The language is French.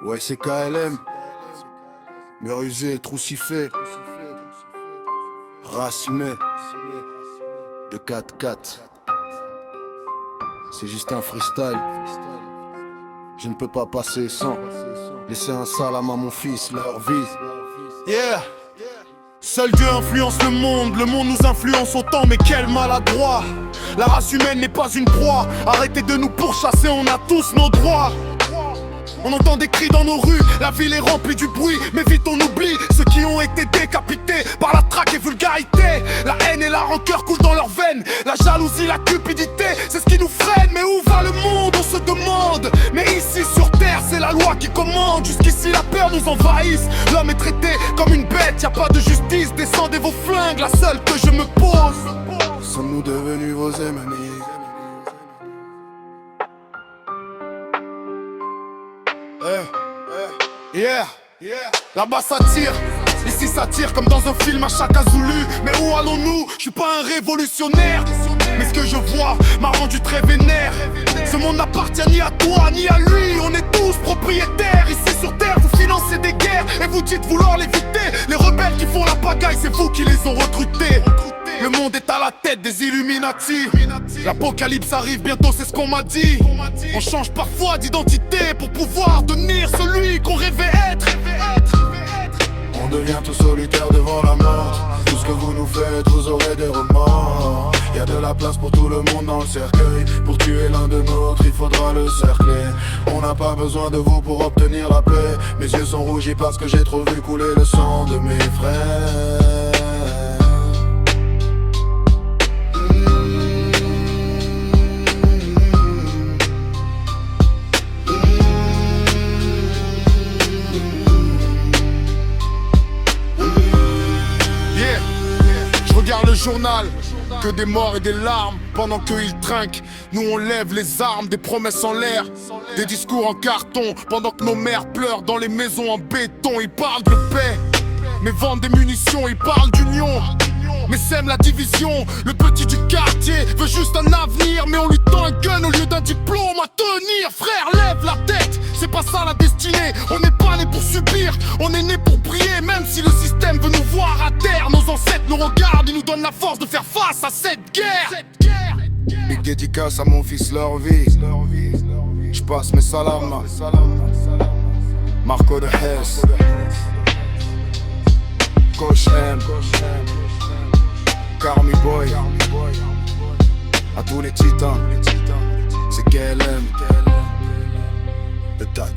Ouais, c'est KLM. Mur usé, trou sifflé. Raciné. De 4-4. C'est juste un freestyle. Je ne peux pas passer sans laisser un salam à mon fils, leur vie. Yeah. Seul Dieu influence le monde nous influence autant, mais quel maladroit. La race humaine n'est pas une proie. Arrêtez de nous pourchasser, on a tous nos droits. On entend des cris dans nos rues, la ville est remplie du bruit. Mais vite on oublie ceux qui ont été décapités par la traque et vulgarité. La haine et la rancœur coulent dans leurs veines. La jalousie, la cupidité, c'est ce qui nous freine. Mais où va le monde, on se demande. Mais ici sur terre, c'est la loi qui commande. Jusqu'ici la peur nous envahisse. L'homme est traité comme une bête, y a pas de justice. Descendez vos flingues, la seule que je me pose. Sommes-nous devenus vos ennemis? Yeah, là-bas ça tire, ici ça tire comme dans un film à Chaka Zulu. Mais où allons-nous? Je suis pas un révolutionnaire, mais ce que je vois m'a rendu très vénère. Ce monde n'appartient ni à toi ni à lui. On est tous propriétaires ici sur terre. Vous financez des guerres et vous dites vouloir l'éviter. Les rebelles qui font la pagaille, c'est vous qui les ont recrutés. Le monde est à la tête des Illuminati. L'apocalypse arrive bientôt, c'est ce qu'on m'a dit. On change parfois d'identité pour pouvoir devenir celui qu'on rêvait être. On devient tout solitaire devant la mort. Tout ce que vous nous faites, vous aurez des remords. Y'a de la place pour tout le monde dans le cercueil. Pour tuer l'un de nôtres, il faudra le cercler. On n'a pas besoin de vous pour obtenir la paix. Mes yeux sont rougis parce que j'ai trop vu couler le sang de mes frères. Regarde le journal, que des morts et des larmes. Pendant qu'ils trinquent, nous on lève les armes. Des promesses en l'air, des discours en carton. Pendant que nos mères pleurent dans les maisons en béton. Ils parlent de paix, mais vendent des munitions. Ils parlent d'union, mais sèment la division. Le petit du quartier veut juste un avenir, mais on lui tend un gun au lieu d'un diplôme à tenir. Frère, lève la tête, c'est pas ça la destinée. On n'est pas né pour subir, on est né pour briller. Même si le système veut nous voir à terre, nos ancêtres nous regardent, ils nous donnent la force de faire face à cette guerre. Big dédicace à mon fils, leur vie. J'passe mes salams. Marco de Hesse, Coach M, Carmi Boy, à tous les titans. C'est KLM, le 4-4.